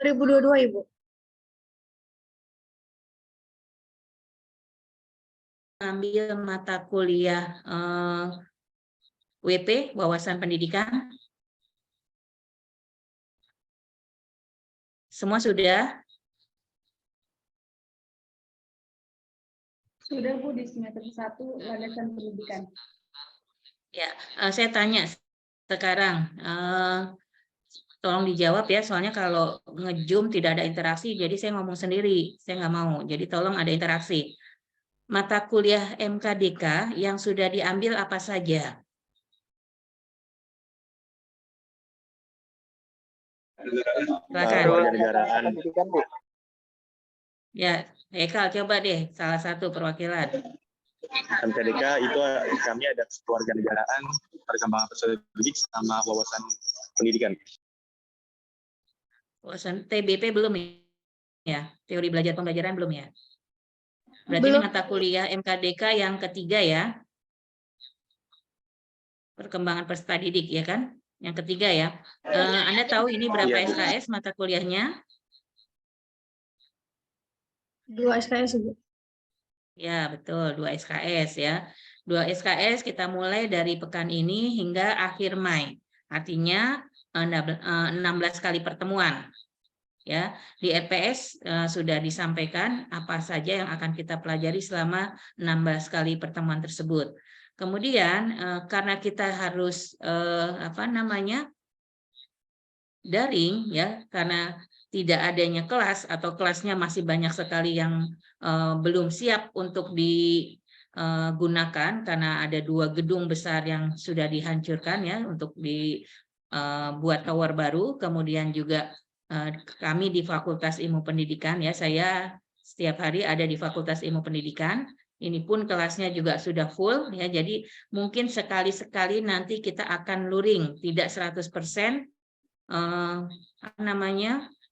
2022, Ibu. Ambil mata kuliah WP, wawasan pendidikan. Semua sudah? Sudah, Bu, di semester 1 landasan pendidikan. Ya, saya tanya sekarang, tolong dijawab ya, soalnya kalau nge-Zoom tidak ada interaksi, jadi saya ngomong sendiri, saya nggak mau, jadi tolong ada interaksi. Mata kuliah MKDK yang sudah diambil apa saja? Silakan. Kewarganegaraan. Ya, Ekal coba deh, salah satu perwakilan. MKDK itu kami ada kewarganegaraan, perkembangan pendidik sama wawasan pendidikan. Wawasan TBP belum ya? Teori belajar pembelajaran belum ya? Berarti Belum. ini mata kuliah MKDK yang ketiga ya? Perkembangan peserta didik ya kan? Yang ketiga ya. Anda tahu ini berapa Iya. SKS mata kuliahnya? 2 SKS, Ibu. Ya, betul, 2 SKS ya. 2 SKS kita mulai dari pekan ini hingga akhir Mei. Artinya 16 kali pertemuan. Ya, di RPS sudah disampaikan apa saja yang akan kita pelajari selama 16 kali pertemuan tersebut. Kemudian karena kita harus daring ya, karena tidak adanya kelas atau kelasnya masih banyak sekali yang belum siap untuk digunakan karena ada 2 gedung besar yang sudah dihancurkan ya untuk dibuat tower baru. Kemudian juga kami di Fakultas Ilmu Pendidikan ya, saya setiap hari ada di Fakultas Ilmu Pendidikan. Ini pun kelasnya juga sudah full ya, jadi mungkin sekali-sekali nanti kita akan luring, tidak 100%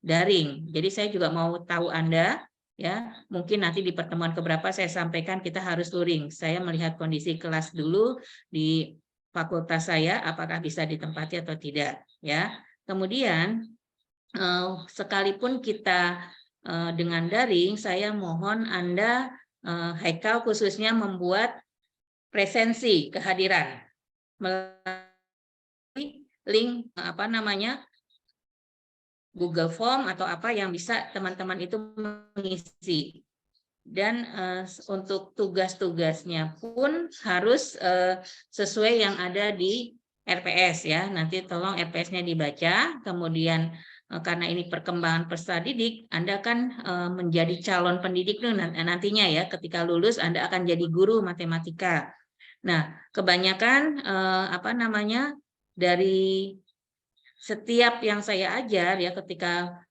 daring. Jadi saya juga mau tahu Anda ya, mungkin nanti di pertemuan keberapa saya sampaikan kita harus luring. Saya melihat kondisi kelas dulu di fakultas saya apakah bisa ditempati atau tidak ya. Kemudian sekalipun kita dengan daring, saya mohon Anda Haikal khususnya membuat presensi kehadiran melalui link Google Form atau apa yang bisa teman-teman itu mengisi. Dan untuk tugas-tugasnya pun harus sesuai yang ada di RPS ya. Nanti tolong RPS-nya dibaca. Kemudian karena ini perkembangan peserta didik, Anda kan menjadi calon pendidik nantinya ya. Ketika lulus Anda akan jadi guru matematika. Nah, kebanyakan dari setiap yang saya ajar ya, ketika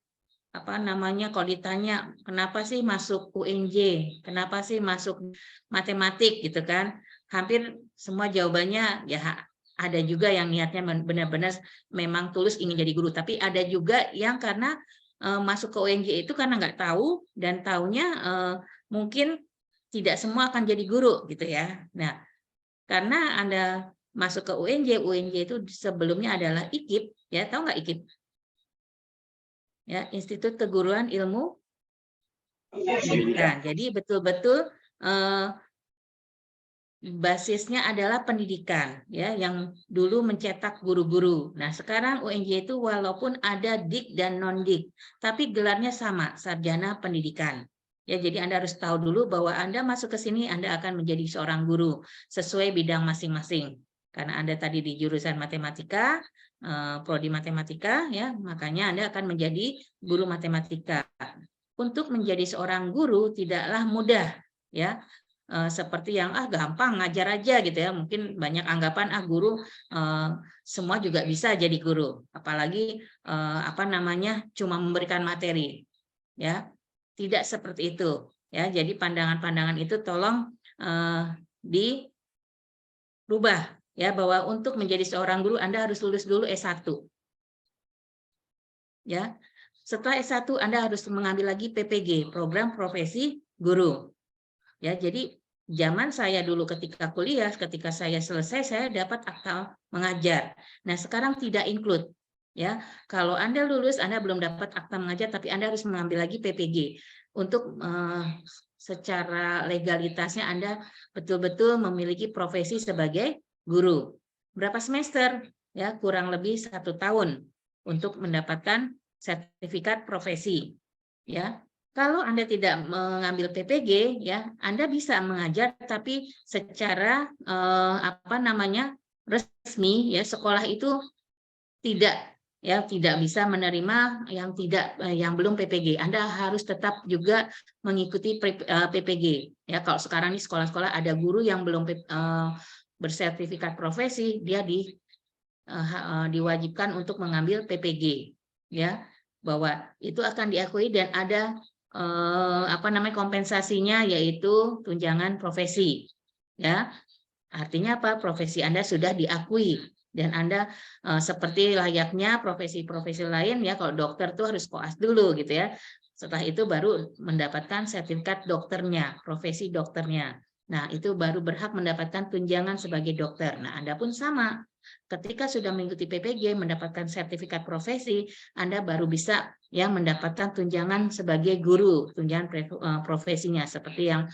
kalau ditanya kenapa sih masuk UNJ, kenapa sih masuk matematik gitu kan, hampir semua jawabannya ya ada juga yang niatnya benar-benar memang tulus ingin jadi guru, tapi ada juga yang karena masuk ke UNJ itu karena nggak tahu dan taunya mungkin tidak semua akan jadi guru gitu ya. Nah, karena Anda masuk ke UNJ itu sebelumnya adalah IKIP, ya tahu nggak IKIP? Ya, Institut Keguruan Ilmu Pendidikan. Jadi betul-betul basisnya adalah pendidikan, ya, yang dulu mencetak guru-guru. Nah, sekarang UNJ itu walaupun ada dik dan non-dik, tapi gelarnya sama, sarjana pendidikan. Ya, jadi Anda harus tahu dulu bahwa Anda masuk ke sini Anda akan menjadi seorang guru sesuai bidang masing-masing. Karena Anda tadi di jurusan matematika, prodi matematika, ya, makanya Anda akan menjadi guru matematika. Untuk menjadi seorang guru tidaklah mudah, ya. Seperti yang gampang ngajar aja gitu ya, mungkin banyak anggapan guru semua juga bisa jadi guru, apalagi cuma memberikan materi ya, tidak seperti itu ya. Jadi pandangan-pandangan itu tolong dirubah ya, bahwa untuk menjadi seorang guru Anda harus lulus dulu S1 ya. Setelah S1 Anda harus mengambil lagi PPG, program profesi guru ya. Jadi zaman saya dulu ketika kuliah, ketika saya selesai, saya dapat akta mengajar. Nah, sekarang tidak include. Ya, kalau Anda lulus, Anda belum dapat akta mengajar, tapi Anda harus mengambil lagi PPG untuk secara legalitasnya Anda betul-betul memiliki profesi sebagai guru. Berapa semester? Ya, kurang lebih 1 tahun untuk mendapatkan sertifikat profesi. Ya, kalau Anda tidak mengambil PPG, ya Anda bisa mengajar, tapi secara resmi, ya sekolah itu tidak bisa menerima yang belum PPG. Anda harus tetap juga mengikuti PPG. Ya, kalau sekarang ini sekolah-sekolah ada guru yang belum bersertifikat profesi, dia diwajibkan untuk mengambil PPG. Ya, bahwa itu akan diakui dan ada kompensasinya, yaitu tunjangan profesi. Ya, artinya apa? Profesi Anda sudah diakui. Dan Anda seperti layaknya profesi-profesi lain, ya kalau dokter tuh harus koas dulu gitu ya. Setelah itu baru mendapatkan sertifikat dokternya, profesi dokternya. Nah, itu baru berhak mendapatkan tunjangan sebagai dokter. Nah, Anda pun sama. Ketika sudah mengikuti PPG, mendapatkan sertifikat profesi, Anda baru bisa yang mendapatkan tunjangan sebagai guru, tunjangan profesinya seperti yang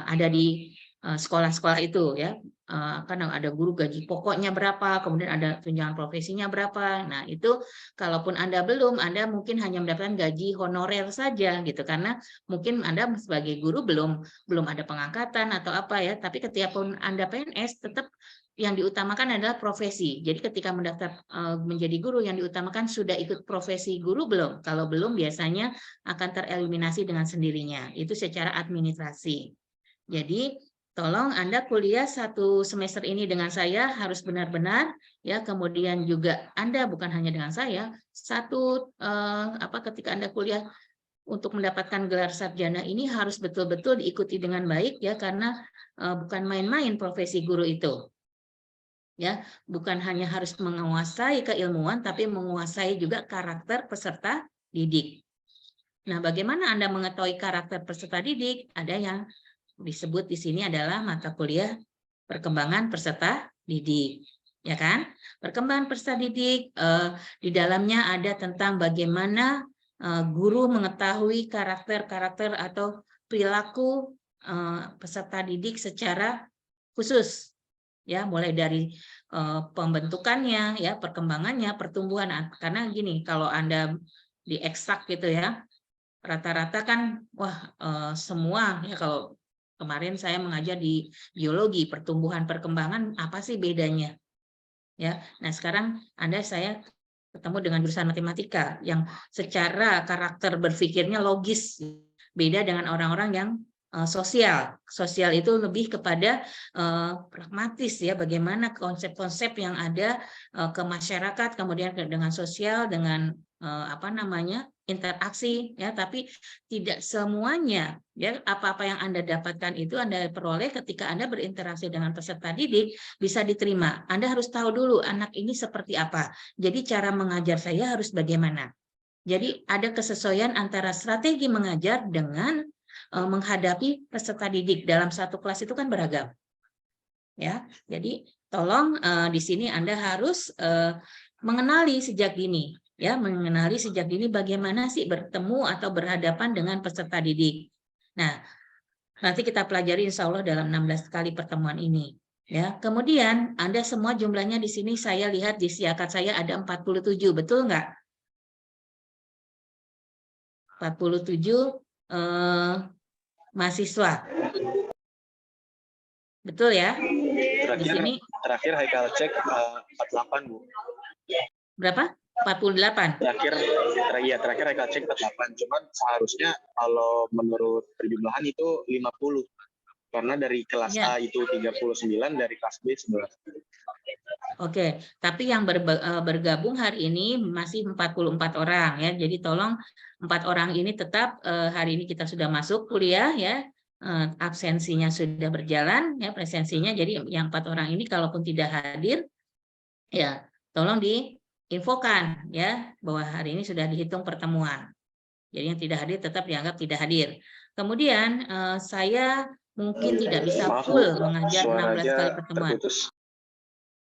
ada di sekolah-sekolah itu ya. Kan ada guru gaji pokoknya berapa, kemudian ada tunjangan profesinya berapa. Nah, itu kalaupun Anda belum, Anda mungkin hanya mendapatkan gaji honorer saja gitu, karena mungkin Anda sebagai guru belum ada pengangkatan atau apa ya, tapi ketika pun Anda PNS tetap yang diutamakan adalah profesi. Jadi ketika mendaftar menjadi guru, yang diutamakan sudah ikut profesi guru belum? Kalau belum, biasanya akan tereliminasi dengan sendirinya. Itu secara administrasi. Jadi tolong Anda kuliah 1 semester ini dengan saya harus benar-benar ya, kemudian juga Anda bukan hanya dengan saya, ketika Anda kuliah untuk mendapatkan gelar sarjana ini harus betul-betul diikuti dengan baik ya, karena bukan main-main profesi guru itu. Ya, bukan hanya harus menguasai keilmuan tapi menguasai juga karakter peserta didik. Nah, bagaimana Anda mengetahui karakter peserta didik? Ada yang disebut di sini adalah mata kuliah perkembangan peserta didik, ya kan? Perkembangan peserta didik di dalamnya ada tentang bagaimana guru mengetahui karakter-karakter atau perilaku peserta didik secara khusus, ya, mulai dari pembentukannya, ya, perkembangannya, pertumbuhan. Karena gini, kalau Anda di ekstrak gitu ya, rata-rata kan semua ya, kalau kemarin saya mengajar di biologi, pertumbuhan perkembangan, apa sih bedanya? Ya. Nah, sekarang saya ketemu dengan jurusan matematika yang secara karakter berpikirnya logis, beda dengan orang-orang yang sosial. Sosial itu lebih kepada pragmatis ya, bagaimana konsep-konsep yang ada ke masyarakat, kemudian dengan sosial, dengan interaksi ya, tapi tidak semuanya ya, apa-apa yang Anda dapatkan itu Anda peroleh ketika Anda berinteraksi dengan peserta didik bisa diterima. Anda harus tahu dulu anak ini seperti apa. Jadi cara mengajar saya harus bagaimana. Jadi ada kesesuaian antara strategi mengajar dengan menghadapi peserta didik. Dalam satu kelas itu kan beragam. Ya. Jadi tolong di sini Anda harus mengenali sejak dini. Ya, mengenali sejak dini bagaimana sih bertemu atau berhadapan dengan peserta didik. Nah, nanti kita pelajari insya Allah dalam 16 kali pertemuan ini. Ya, kemudian Anda semua jumlahnya di sini saya lihat di siakat saya ada 47, betul nggak? 47 mahasiswa. Betul ya? Di sini Terakhir Haikal cek 48, Bu. Berapa? 48. Terakhir Haikal cek 48. Cuman seharusnya kalau menurut perjumlahan itu 50. Karena dari kelas A itu 39, dari kelas B 11. Oke, tapi yang bergabung hari ini masih 44 orang ya. Jadi tolong 4 orang ini tetap hari ini kita sudah masuk kuliah ya. Absensinya sudah berjalan ya, presensinya. Jadi yang 4 orang ini kalaupun tidak hadir ya tolong diinfokan ya bahwa hari ini sudah dihitung pertemuan. Jadi yang tidak hadir tetap dianggap tidak hadir. Kemudian saya mungkin tidak bisa full mengajar 16 kali pertemuan. Terputus.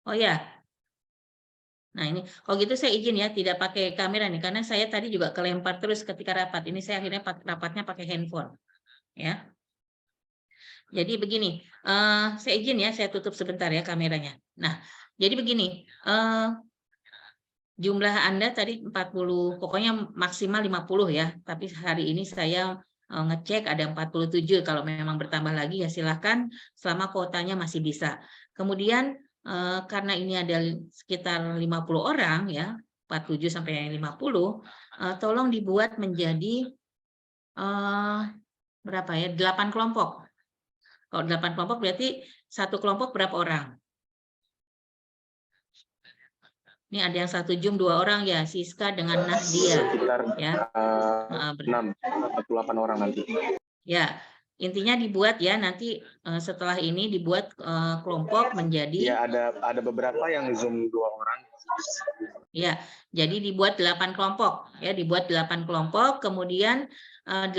Oh ya, Nah ini, kalau gitu saya izin ya, tidak pakai kamera nih, karena saya tadi juga kelempar terus ketika rapat. Ini saya akhirnya rapatnya pakai handphone. Ya. Jadi begini, saya izin ya, saya tutup sebentar ya kameranya. Nah, jadi begini, jumlah Anda tadi 40, pokoknya maksimal 50 ya, tapi hari ini saya ngecek ada 47, kalau memang bertambah lagi ya silahkan, selama kuotanya masih bisa. Kemudian karena ini ada sekitar 50 orang ya, 47 sampai 50, tolong dibuat menjadi berapa ya, 8 kelompok. Kalau 8 kelompok berarti satu kelompok berapa orang? Ini ada yang 1 Zoom 2 orang ya, Siska dengan Nahdia. Sekitar Ya. 48 orang nanti. Ya, intinya dibuat ya, nanti setelah ini dibuat kelompok menjadi. Ya, ada beberapa yang Zoom 2 orang. Ya, jadi dibuat 8 kelompok ya, dibuat 8 kelompok, kemudian 8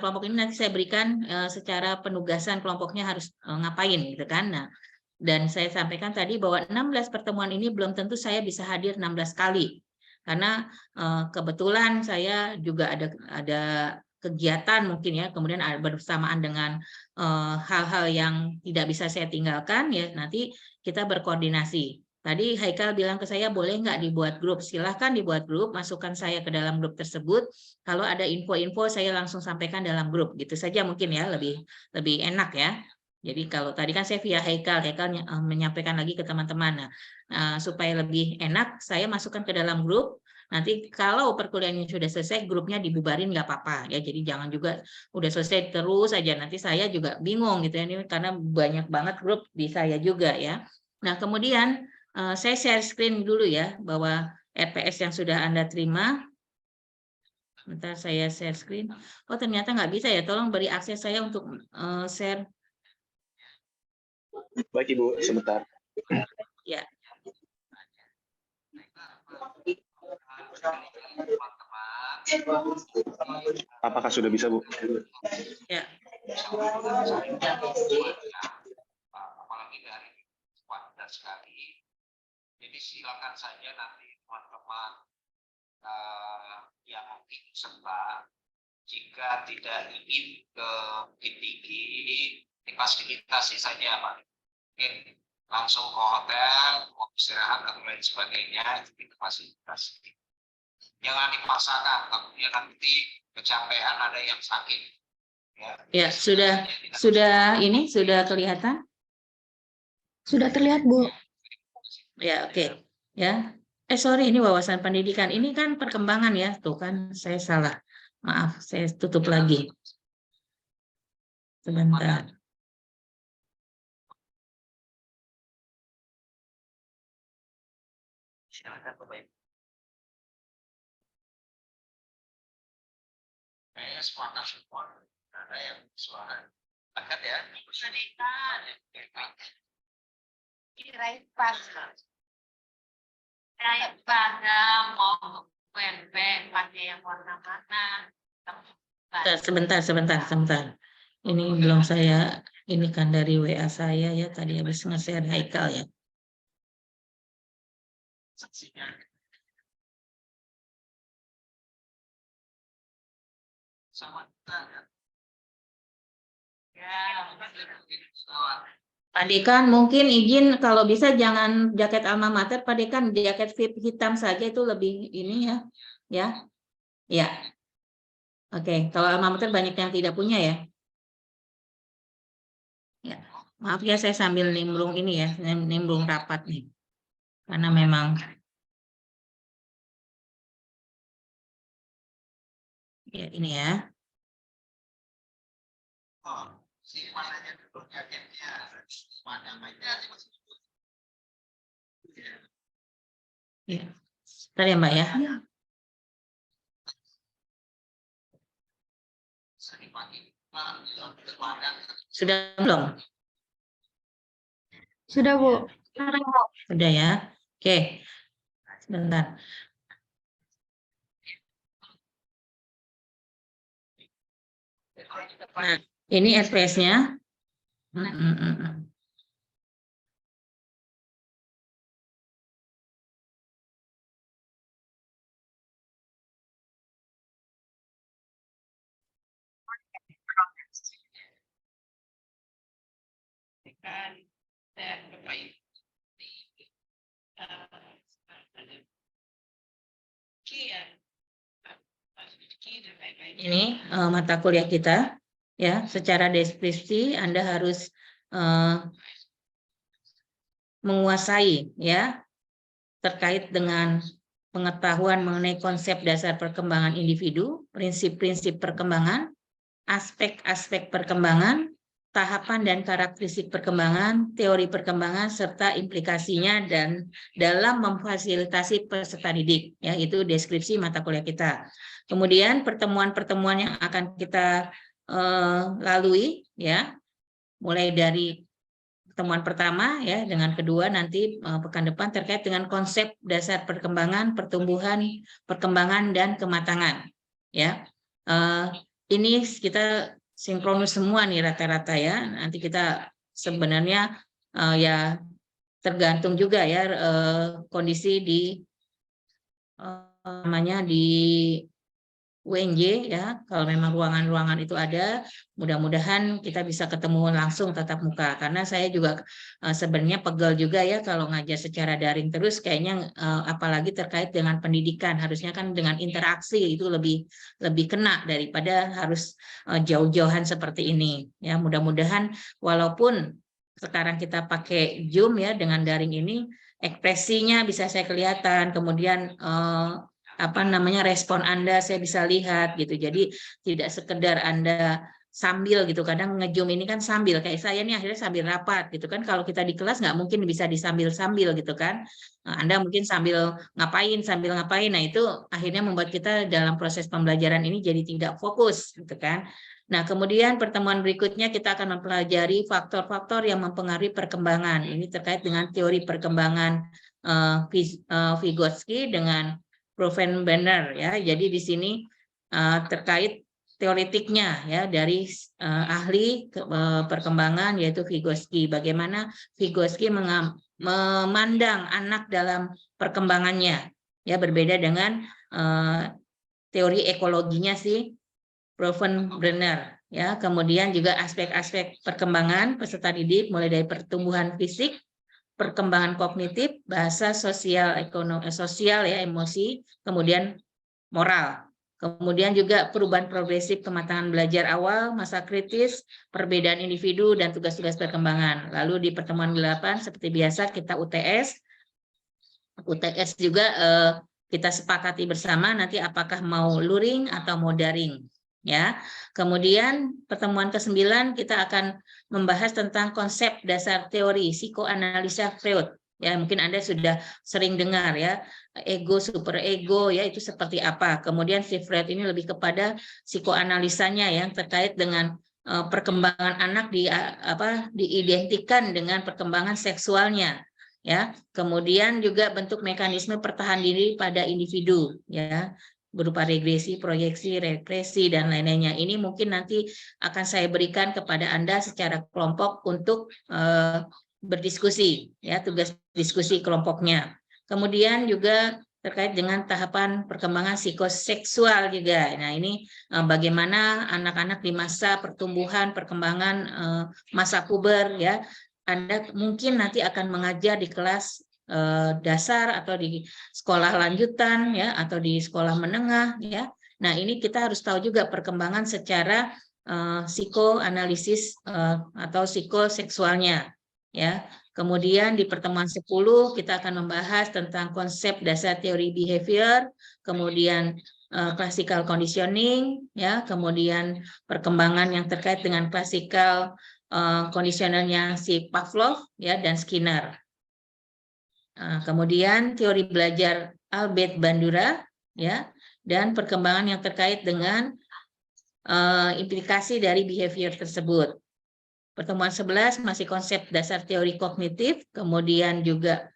kelompok ini nanti saya berikan secara penugasan kelompoknya harus ngapain gitu kan. Nah, dan saya sampaikan tadi bahwa 16 pertemuan ini belum tentu saya bisa hadir 16 kali. Karena kebetulan saya juga ada kegiatan mungkin ya, kemudian bersamaan dengan hal-hal yang tidak bisa saya tinggalkan ya, nanti kita berkoordinasi. Tadi Haikal bilang ke saya, boleh nggak dibuat grup? Silahkan dibuat grup, masukkan saya ke dalam grup tersebut. Kalau ada info-info, saya langsung sampaikan dalam grup. Gitu saja mungkin ya, lebih enak ya. Jadi kalau tadi kan saya via Haikal menyampaikan lagi ke teman-teman. Nah, supaya lebih enak, saya masukkan ke dalam grup. Nanti kalau perkuliahannya sudah selesai, grupnya dibubarin nggak apa-apa ya. Jadi jangan juga udah selesai terus aja. Nanti saya juga bingung gitu ya, ini karena banyak banget grup di saya juga ya. Nah kemudian saya share screen dulu ya, bahwa RPS yang sudah Anda terima. Bentar saya share screen. Oh ternyata nggak bisa ya, tolong beri akses saya untuk share. Baik Ibu, sebentar. Ya. Apakah sudah bisa Bu? Ya. Apalagi dari padat sekali. Jadi silakan saja nanti teman-teman yang mungkin serta jika tidak ingin ke Bukit Tinggi, difasilitasi saja Pak. Oke, langsung ke hotel, mau istirahat atau lain sebagainya, itu kita fasilitasi. Jangan dipaksakan, takutnya nanti kecapean ada yang sakit. Ya, sudah kelihatan? Sudah terlihat, Bu. Ya, oke. Ya. Sorry, ini wawasan pendidikan. Ini kan perkembangan ya. Tuh kan, saya salah. Maaf, saya tutup lagi. Sebentar. Silakan Bapak Ibu. Semangat semua. Ada yang suara. Akan ya. Raih pada mau PNP pakai yang warna mana? Sebentar. Ini belum saya, ini kan dari WA saya ya, tadi habis nge-share Haikal ya. Pak Dekan mungkin izin kalau bisa jangan jaket alma mater, Pak Dekan jaket VIP hitam saja itu lebih ini ya. Ya. Oke, kalau alma mater banyak yang tidak punya ya. Ya. Maaf ya saya sambil nimbrung ini ya, nimbrung rapat nih. Karena memang ya ini ya. Ya. Bentar ya Mbak ya. Sudah belum? Sudah, Bu. Sudah ya. Oke. Sebentar. Nah, ini SPS-nya. dan berbaik. Ini mata kuliah kita, ya. Secara deskripsi Anda harus menguasai, ya, terkait dengan pengetahuan mengenai konsep dasar perkembangan individu, prinsip-prinsip perkembangan, aspek-aspek perkembangan, tahapan dan karakteristik perkembangan, teori perkembangan, serta implikasinya dan dalam memfasilitasi peserta didik. Ya, itu deskripsi mata kuliah kita. Kemudian pertemuan-pertemuan yang akan kita lalui, ya, mulai dari pertemuan pertama, ya, dengan kedua nanti pekan depan terkait dengan konsep dasar perkembangan, pertumbuhan, perkembangan dan kematangan. Ya, ini kita sinkronus semua nih rata-rata, ya. Nanti kita sebenarnya ya tergantung juga ya kondisi di namanya di UNJ, ya. Kalau memang ruangan-ruangan itu ada, mudah-mudahan kita bisa ketemu langsung tatap muka. Karena saya juga sebenarnya pegel juga ya kalau ngajar secara daring terus, kayaknya apalagi terkait dengan pendidikan, harusnya kan dengan interaksi itu lebih kena daripada harus jauh-jauhan seperti ini. Ya, mudah-mudahan walaupun sekarang kita pakai Zoom ya dengan daring ini, ekspresinya bisa saya kelihatan, kemudian respon Anda saya bisa lihat gitu. Jadi tidak sekedar Anda sambil gitu, kadang nge-zoom ini kan sambil, kayak saya nih akhirnya sambil rapat gitu kan. Kalau kita di kelas nggak mungkin bisa disambil-sambil gitu kan. Anda mungkin sambil ngapain. Nah itu akhirnya membuat kita dalam proses pembelajaran ini jadi tidak fokus gitu kan. Nah, kemudian pertemuan berikutnya kita akan mempelajari faktor-faktor yang mempengaruhi perkembangan. Ini terkait dengan teori perkembangan Vygotsky dengan Bronfenbrenner, ya. Jadi di sini terkait teoritiknya ya dari ahli perkembangan yaitu Vygotsky. Bagaimana Vygotsky memandang anak dalam perkembangannya, ya, berbeda dengan teori ekologinya si Bronfenbrenner, ya. Kemudian juga aspek-aspek perkembangan peserta didik mulai dari pertumbuhan fisik, perkembangan kognitif, bahasa, sosial, ekonomi, sosial ya, emosi, kemudian moral. Kemudian juga perubahan progresif kematangan belajar awal, masa kritis, perbedaan individu dan tugas-tugas perkembangan. Lalu di pertemuan 8 seperti biasa kita UTS. UTS juga kita sepakati bersama nanti apakah mau luring atau mau daring. Ya, kemudian pertemuan ke-9 kita akan membahas tentang konsep dasar teori psikoanalisa Freud. Ya, mungkin Anda sudah sering dengar ya, ego, superego, ya, itu seperti apa. Kemudian si Freud ini lebih kepada psikoanalisanya yang terkait dengan perkembangan anak diidentikan dengan perkembangan seksualnya. Ya, kemudian juga bentuk mekanisme pertahanan diri pada individu, ya, berupa regresi, proyeksi, represi, dan lain-lainnya. Ini mungkin nanti akan saya berikan kepada Anda secara kelompok untuk berdiskusi, ya, tugas diskusi kelompoknya. Kemudian juga terkait dengan tahapan perkembangan psikoseksual juga. Nah, ini bagaimana anak-anak di masa pertumbuhan, perkembangan masa puber, ya. Anda mungkin nanti akan mengajar di kelas dasar atau di sekolah lanjutan, ya, atau di sekolah menengah, ya. Nah, ini kita harus tahu juga perkembangan secara psikoanalisis atau psikoseksualnya, ya. Kemudian di pertemuan 10 kita akan membahas tentang konsep dasar teori behavior, kemudian classical conditioning, ya, kemudian perkembangan yang terkait dengan classical conditionernya si Pavlov, ya, dan Skinner. Kemudian teori belajar Albert Bandura, ya, dan perkembangan yang terkait dengan implikasi dari behavior tersebut. Pertemuan 11 masih konsep dasar teori kognitif, kemudian juga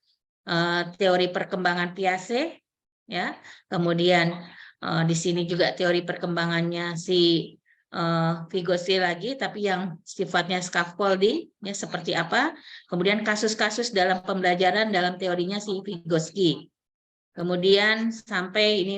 teori perkembangan Piaget, ya. Kemudian di sini juga teori perkembangannya si Vygotsky lagi, tapi yang sifatnya scaffolding, ya, seperti apa. Kemudian kasus-kasus dalam pembelajaran dalam teorinya si Vygotsky. Kemudian sampai ini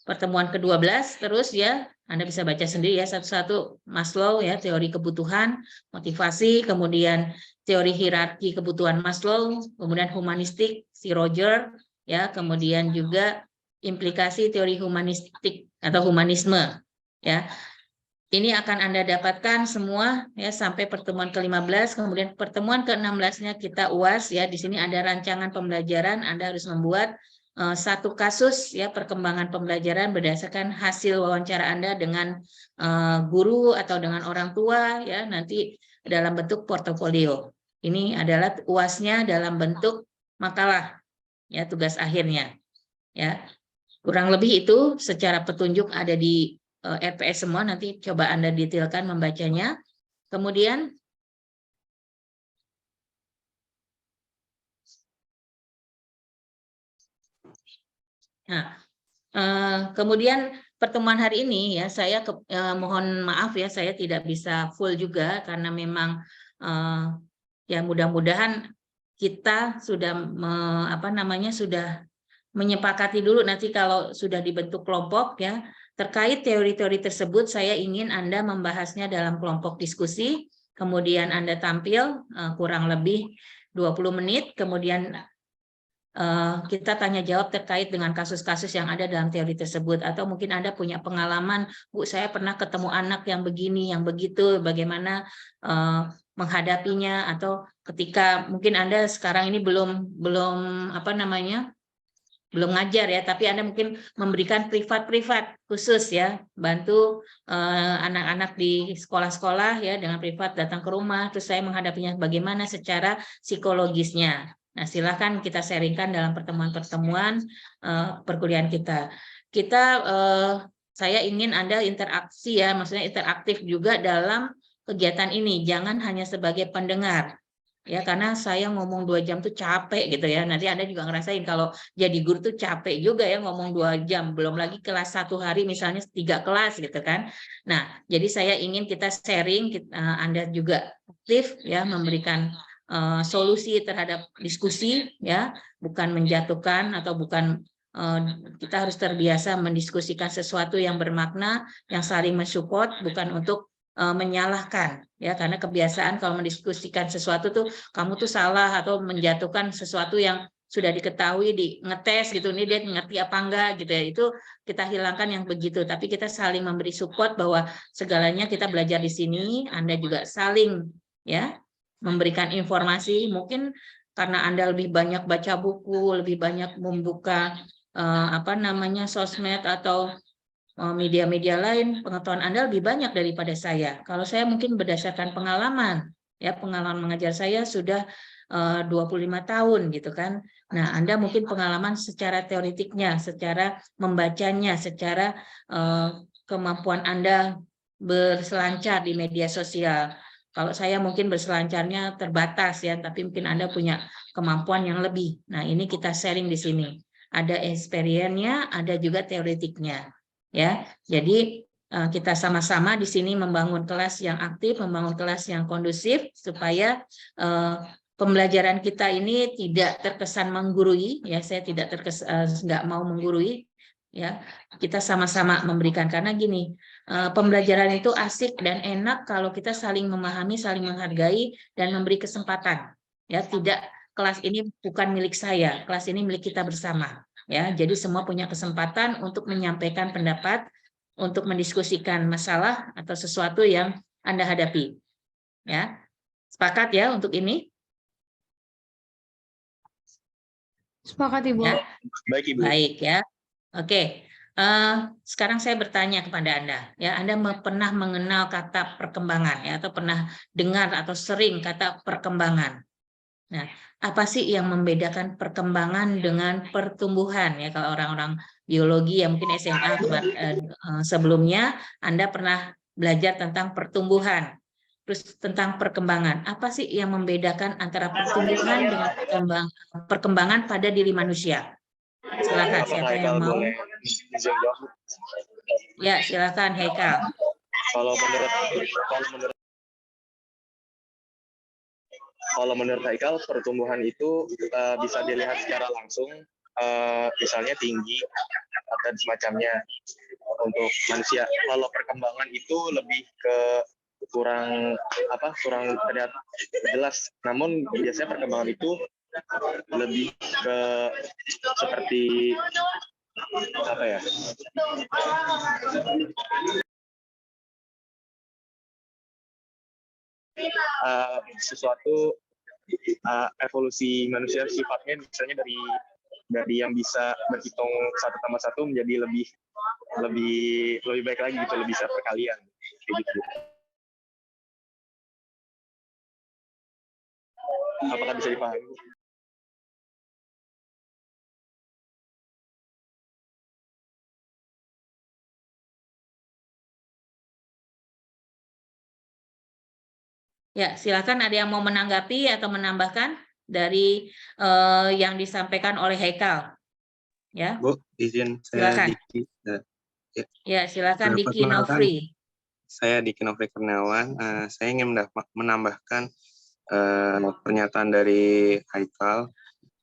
pertemuan ke-12 terus ya, Anda bisa baca sendiri ya satu-satu. Maslow ya, teori kebutuhan, motivasi, kemudian teori hierarki kebutuhan Maslow, kemudian humanistik si Roger ya, kemudian juga implikasi teori humanistik atau humanisme ya. Ini akan Anda dapatkan semua ya sampai pertemuan ke-15, kemudian pertemuan ke-16-nya kita UAS ya. Di sini ada rancangan pembelajaran, Anda harus membuat satu kasus ya perkembangan pembelajaran berdasarkan hasil wawancara Anda dengan guru atau dengan orang tua ya, nanti dalam bentuk portofolio. Ini adalah UAS-nya dalam bentuk makalah ya, tugas akhirnya ya. Kurang lebih itu secara petunjuk ada di RPS semua, nanti coba Anda detailkan membacanya. Kemudian kemudian pertemuan hari ini ya, saya mohon maaf ya, saya tidak bisa full juga karena memang ya mudah-mudahan kita sudah sudah menyepakati dulu nanti kalau sudah dibentuk kelompok ya. Terkait teori-teori tersebut, saya ingin Anda membahasnya dalam kelompok diskusi, kemudian Anda tampil kurang lebih 20 menit, kemudian kita tanya jawab terkait dengan kasus-kasus yang ada dalam teori tersebut, atau mungkin Anda punya pengalaman, Bu, saya pernah ketemu anak yang begini, yang begitu, bagaimana menghadapinya, atau ketika mungkin Anda sekarang ini belum belum ngajar ya, tapi Anda mungkin memberikan privat khusus ya, bantu anak-anak di sekolah-sekolah ya dengan privat datang ke rumah, terus saya menghadapinya bagaimana secara psikologisnya. Nah, silakan kita sharingkan dalam pertemuan-pertemuan perkuliahan kita. Saya ingin Anda interaksi ya, maksudnya interaktif juga dalam kegiatan ini, jangan hanya sebagai pendengar. Ya, karena saya ngomong 2 jam tuh capek gitu ya. Nanti Anda juga ngerasain kalau jadi guru tuh capek juga ya ngomong 2 jam. Belum lagi kelas 1 hari misalnya 3 kelas gitu kan. Nah, jadi saya ingin kita sharing, Anda juga aktif ya memberikan solusi terhadap diskusi ya, bukan menjatuhkan atau bukan kita harus terbiasa mendiskusikan sesuatu yang bermakna, yang saling mensupport, bukan untuk menyalahkan ya, karena kebiasaan kalau mendiskusikan sesuatu tuh kamu tuh salah atau menjatuhkan sesuatu yang sudah diketahui, di ngetes gitu, nih dia ngerti apa enggak gitu ya, itu kita hilangkan yang begitu, tapi kita saling memberi support bahwa segalanya kita belajar di sini. Anda juga saling ya memberikan informasi, mungkin karena Anda lebih banyak baca buku, lebih banyak membuka sosmed atau media-media lain, pengetahuan Anda lebih banyak daripada saya. Kalau saya mungkin berdasarkan pengalaman, ya pengalaman mengajar saya sudah 25 tahun gitu kan. Nah, Anda mungkin pengalaman secara teoritiknya, secara membacanya, secara kemampuan Anda berselancar di media sosial. Kalau saya mungkin berselancarnya terbatas ya, tapi mungkin Anda punya kemampuan yang lebih. Nah, ini kita sharing di sini. Ada experience-nya, ada juga teoritiknya. Ya, jadi kita sama-sama di sini membangun kelas yang aktif, membangun kelas yang kondusif supaya pembelajaran kita ini tidak terkesan menggurui. Ya, saya tidak nggak mau menggurui. Ya, kita sama-sama memberikan, karena gini, pembelajaran itu asik dan enak kalau kita saling memahami, saling menghargai dan memberi kesempatan. Ya, tidak, kelas ini bukan milik saya, kelas ini milik kita bersama. Ya, jadi semua punya kesempatan untuk menyampaikan pendapat, untuk mendiskusikan masalah atau sesuatu yang Anda hadapi. Ya, sepakat ya untuk ini? Sepakat, Ibu. Ya? Baik, Ibu. Baik ya. Oke. Sekarang saya bertanya kepada Anda. Ya, Anda pernah mengenal kata perkembangan ya, atau pernah dengar atau sering kata perkembangan. Nah, apa sih yang membedakan perkembangan dengan pertumbuhan ya? Kalau orang-orang biologi yang mungkin SMA sebelumnya Anda pernah belajar tentang pertumbuhan, terus tentang perkembangan. Apa sih yang membedakan antara pertumbuhan dengan perkembangan pada diri manusia? Silakan, siapa yang mau? Ya, silakan Haikal. Kalau menurut Haikal, pertumbuhan itu bisa dilihat secara langsung misalnya tinggi dan semacamnya untuk manusia. Kalau perkembangan itu lebih ke kurang terlihat jelas. Namun biasanya perkembangan itu lebih ke seperti apa ya? Sesuatu evolusi manusia sifatnya misalnya dari yang bisa berhitung 1+1 menjadi lebih baik lagi gitu, lebih bisa perkalian kayak gitu. Apakah bisa dipahami? Ya, silakan ada yang mau menanggapi atau menambahkan dari yang disampaikan oleh Haikal. Ya, Bu, izin silakan. Diki. Ya, silakan Diki Perkenalkan, Nofri. saya Diki Nofri Kurniawan. Saya ingin menambahkan pernyataan dari Haikal.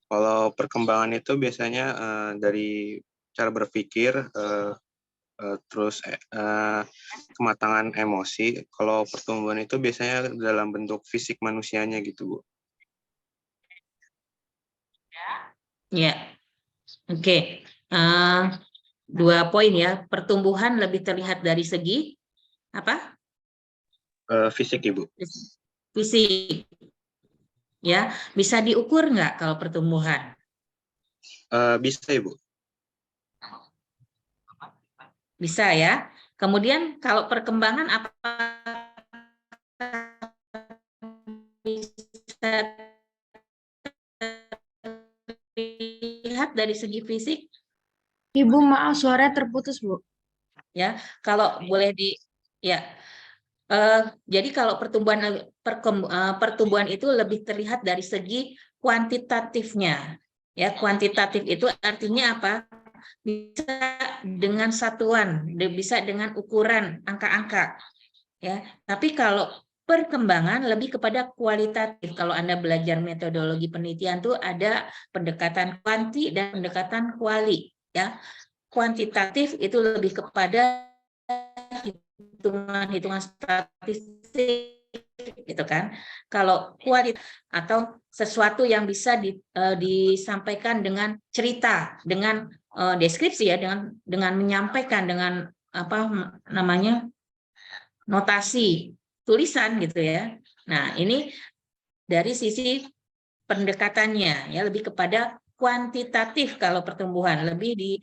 Kalau perkembangan itu biasanya dari cara berpikir, terus kematangan emosi. Kalau pertumbuhan itu biasanya dalam bentuk fisik manusianya gitu, Bu. Ya, oke. 2 poin ya. Pertumbuhan lebih terlihat dari segi apa? Fisik, Ibu. Fisik. Ya, bisa diukur nggak kalau pertumbuhan? Bisa, Ibu. Bisa ya. Kemudian kalau perkembangan apa bisa dilihat dari segi fisik? Ibu, maaf suaranya terputus, Bu. Ya, kalau boleh ya. Jadi kalau pertumbuhan itu lebih terlihat dari segi kuantitatifnya. Ya, kuantitatif itu artinya apa? Bisa dengan satuan, bisa dengan ukuran angka-angka. Ya, tapi kalau perkembangan lebih kepada kualitatif. Kalau Anda belajar metodologi penelitian tuh ada pendekatan kuanti dan pendekatan kuali. Ya, kuantitatif itu lebih kepada hitungan statistik gitu kan. Kalau kualitatif atau sesuatu yang bisa disampaikan dengan cerita, dengan deskripsi ya, dengan menyampaikan dengan apa namanya notasi tulisan gitu ya. Nah, ini dari sisi pendekatannya ya lebih kepada kuantitatif kalau pertumbuhan, lebih di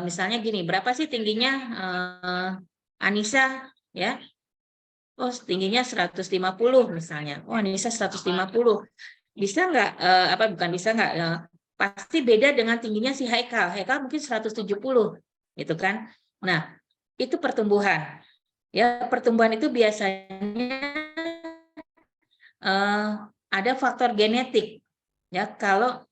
misalnya gini, berapa sih tingginya Anissa ya? Oh, tingginya 150 misalnya. Oh, Anissa 150. Bisa nggak bukan bisa nggak pasti beda dengan tingginya si Haikal. Haikal mungkin 170 gitu kan. Nah, itu pertumbuhan. Ya, pertumbuhan itu biasanya ada faktor genetik. Ya, kalau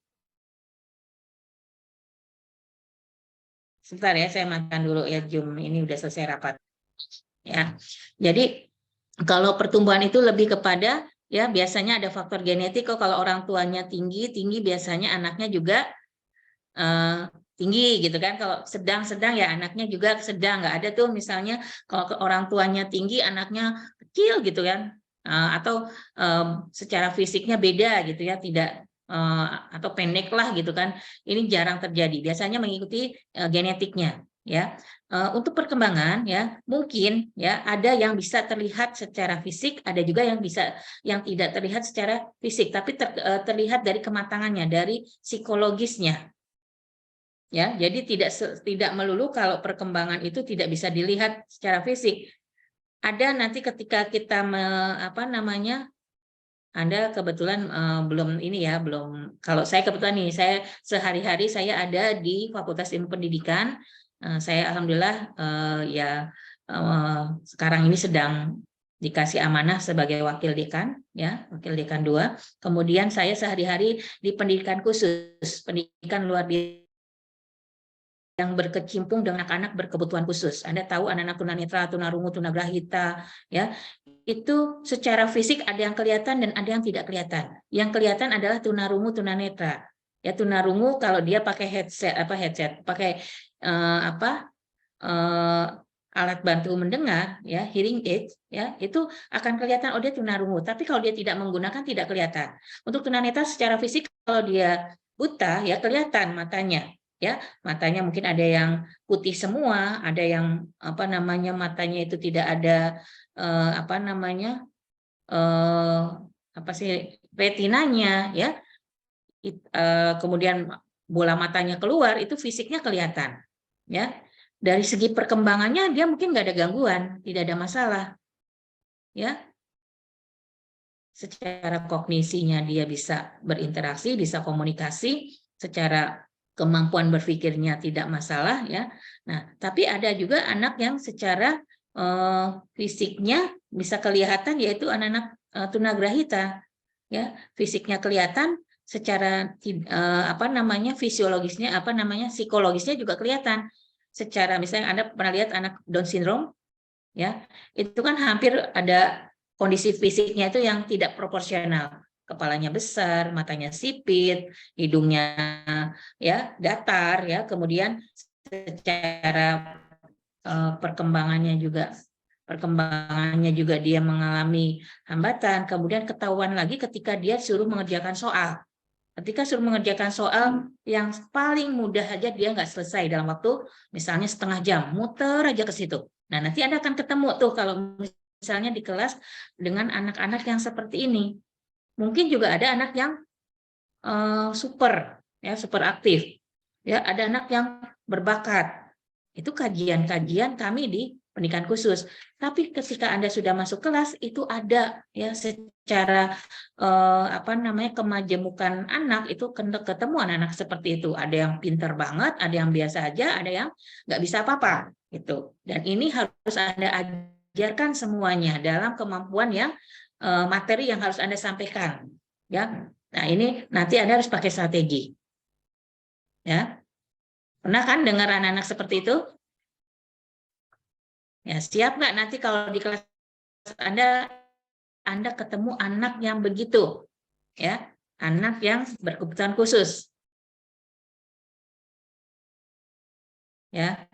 sebentar ya, saya makan dulu ya, Zoom ini udah selesai rapat. Ya, jadi kalau pertumbuhan itu lebih kepada ya biasanya ada faktor genetik. Kok kalau orang tuanya tinggi biasanya anaknya juga tinggi gitu kan. Kalau sedang ya anaknya juga sedang. Nggak ada tuh misalnya kalau orang tuanya tinggi anaknya kecil gitu kan. Atau secara fisiknya beda gitu ya, tidak atau pendek lah gitu kan. Ini jarang terjadi. Biasanya mengikuti genetiknya ya. Untuk perkembangan ya mungkin ya ada yang bisa terlihat secara fisik, ada juga yang tidak terlihat secara fisik, tapi terlihat dari kematangannya, dari psikologisnya. Ya, jadi tidak melulu kalau perkembangan itu tidak bisa dilihat secara fisik. Ada nanti ketika kita Anda kebetulan belum ini ya, belum. Kalau saya kebetulan nih, saya sehari-hari saya ada di Fakultas Ilmu Pendidikan. Saya alhamdulillah sekarang ini sedang dikasih amanah sebagai wakil dekan, ya, wakil dekan 2. Kemudian saya sehari-hari di pendidikan khusus, pendidikan luar biasa yang berkecimpung dengan anak-anak berkebutuhan khusus. Anda tahu anak-anak tunanetra, tunarungu, tunagrahita, ya, itu secara fisik ada yang kelihatan dan ada yang tidak kelihatan. Yang kelihatan adalah tunarungu, tunanetra. Ya, tunarungu kalau dia pakai headset, pakai alat bantu mendengar, ya, hearing aid, ya, itu akan kelihatan dia tunarungu. Tapi kalau dia tidak menggunakan tidak kelihatan. Untuk tunanetra secara fisik kalau dia buta ya kelihatan matanya, ya, matanya mungkin ada yang putih semua, ada yang matanya itu tidak ada retinanya, ya, kemudian bola matanya keluar, itu fisiknya kelihatan, ya. Dari segi perkembangannya dia mungkin nggak ada gangguan, tidak ada masalah, ya. Secara kognisinya dia bisa berinteraksi, bisa komunikasi, secara kemampuan berpikirnya tidak masalah, ya. Nah, tapi ada juga anak yang secara fisiknya bisa kelihatan, yaitu anak-anak tunagrahita, ya, fisiknya kelihatan, secara fisiologisnya psikologisnya juga kelihatan. Secara misalnya Anda pernah lihat anak Down syndrome, ya, itu kan hampir ada kondisi fisiknya itu yang tidak proporsional. Kepalanya besar, matanya sipit, hidungnya ya datar, ya, kemudian secara perkembangannya juga dia mengalami hambatan. Kemudian ketahuan lagi ketika dia suruh mengerjakan soal. Ketika suruh mengerjakan soal yang paling mudah aja dia nggak selesai dalam waktu misalnya setengah jam, muter aja ke situ. Nah, nanti Anda akan ketemu tuh kalau misalnya di kelas dengan anak-anak yang seperti ini. Mungkin juga ada anak yang super aktif. Ya, ada anak yang berbakat. Itu kajian-kajian kami di pendidikan khusus. Tapi ketika Anda sudah masuk kelas itu ada ya secara kemajemukan anak itu ketemu anak-anak seperti itu. Ada yang pintar banget, ada yang biasa aja, ada yang nggak bisa apa-apa gitu. Dan ini harus Anda ajarkan semuanya dalam kemampuan yang materi yang harus Anda sampaikan. Ya. Nah, ini nanti Anda harus pakai strategi. Ya. Pernah kan dengar anak-anak seperti itu? Ya, siap nggak nanti kalau di kelas Anda ketemu anak yang begitu, ya, anak yang berkebutuhan khusus, ya.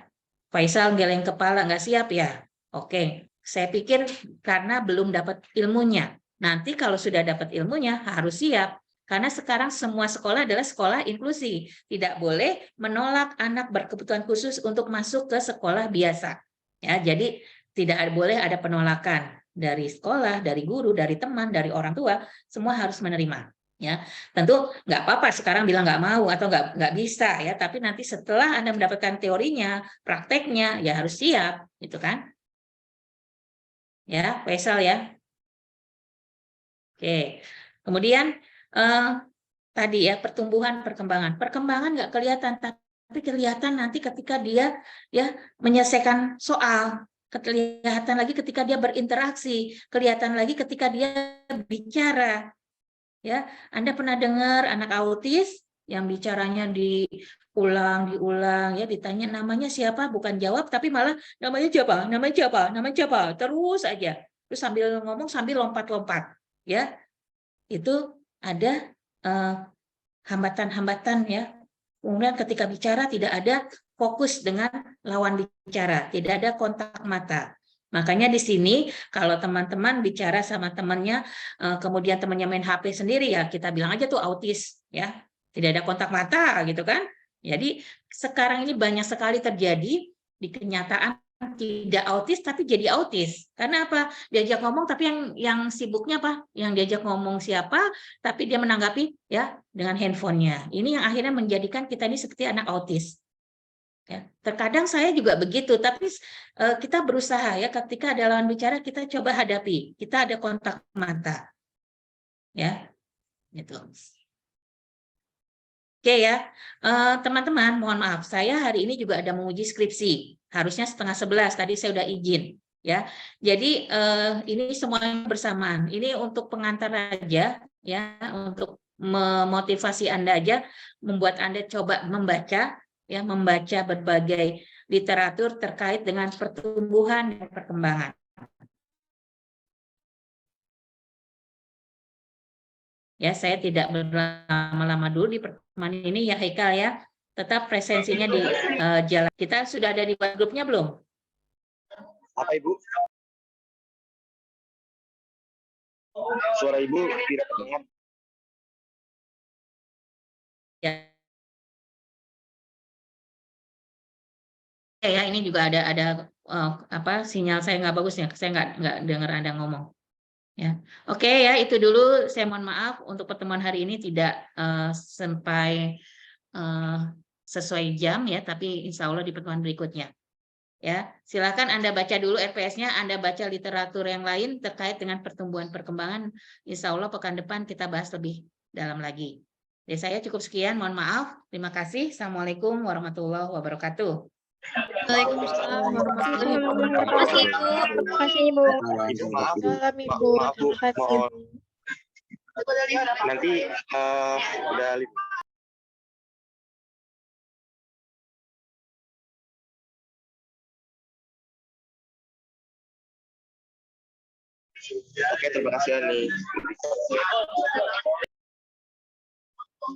Faisal geleng kepala, nggak siap ya? Oke, saya pikir karena belum dapat ilmunya. Nanti kalau sudah dapat ilmunya harus siap. Karena sekarang semua sekolah adalah sekolah inklusi. Tidak boleh menolak anak berkebutuhan khusus untuk masuk ke sekolah biasa. Ya, jadi tidak boleh ada penolakan dari sekolah, dari guru, dari teman, dari orang tua, semua harus menerima. Ya, tentu nggak apa-apa sekarang bilang nggak mau atau nggak bisa ya, tapi nanti setelah Anda mendapatkan teorinya, prakteknya ya harus siap, gitu kan? Ya, Faisal ya. Oke, kemudian tadi ya perkembangan nggak kelihatan, tapi kelihatan nanti ketika dia ya menyelesaikan soal, kelihatan lagi ketika dia berinteraksi, kelihatan lagi ketika dia bicara. Ya, Anda pernah dengar anak autis yang bicaranya diulang, ya, ditanya namanya siapa, bukan jawab, tapi malah namanya siapa, terus aja, terus sambil ngomong sambil lompat-lompat, ya, itu ada hambatan-hambatan ya. Kemudian ketika bicara tidak ada fokus dengan lawan bicara, tidak ada kontak mata. Makanya di sini kalau teman-teman bicara sama temannya, kemudian temannya main HP sendiri ya kita bilang aja tuh autis ya, tidak ada kontak mata gitu kan. Jadi sekarang ini banyak sekali terjadi di kenyataan tidak autis tapi jadi autis. Karena apa? Diajak ngomong tapi yang sibuknya apa? Yang diajak ngomong siapa tapi dia menanggapi ya dengan handphonenya. Ini yang akhirnya menjadikan kita ini seperti anak autis. Ya, terkadang saya juga begitu, tapi kita berusaha ya ketika ada lawan bicara kita coba hadapi, kita ada kontak mata, ya, gitu. Oke ya, teman-teman, mohon maaf, saya hari ini juga ada menguji skripsi, harusnya 10:30 tadi saya udah izin, ya. Jadi ini semuanya bersamaan. Ini untuk pengantar aja, ya, untuk memotivasi Anda aja, membuat Anda coba membaca. Ya, membaca berbagai literatur terkait dengan pertumbuhan dan perkembangan. Ya, saya tidak berlama-lama dulu di pertemuan ini ya Haikal ya. Tetap presensinya di jalan. Kita sudah ada di grupnya belum? Apa Ibu? Suara Ibu tidak terdengar. Ya. Ya, ini juga ada apa sinyal saya nggak bagus ya. Saya nggak dengar Anda ngomong. Ya, oke ya itu dulu. Saya mohon maaf untuk pertemuan hari ini tidak sampai sesuai jam ya, tapi insya Allah di pertemuan berikutnya. Ya, silakan Anda baca dulu RPS-nya, Anda baca literatur yang lain terkait dengan pertumbuhan perkembangan. Insya Allah pekan depan kita bahas lebih dalam lagi. Dari saya cukup sekian, mohon maaf. Terima kasih. Assalamualaikum warahmatullahi wabarakatuh. Waalaikumsalam warahmatullahi Terima wabarakatuh. kasih Ibu. Terima kasih Ibu. Ibu maaf, Salam Ibu. maaf Bu, Terima kasih mohon Ibu. nanti udah Oke, terima kasih Ani.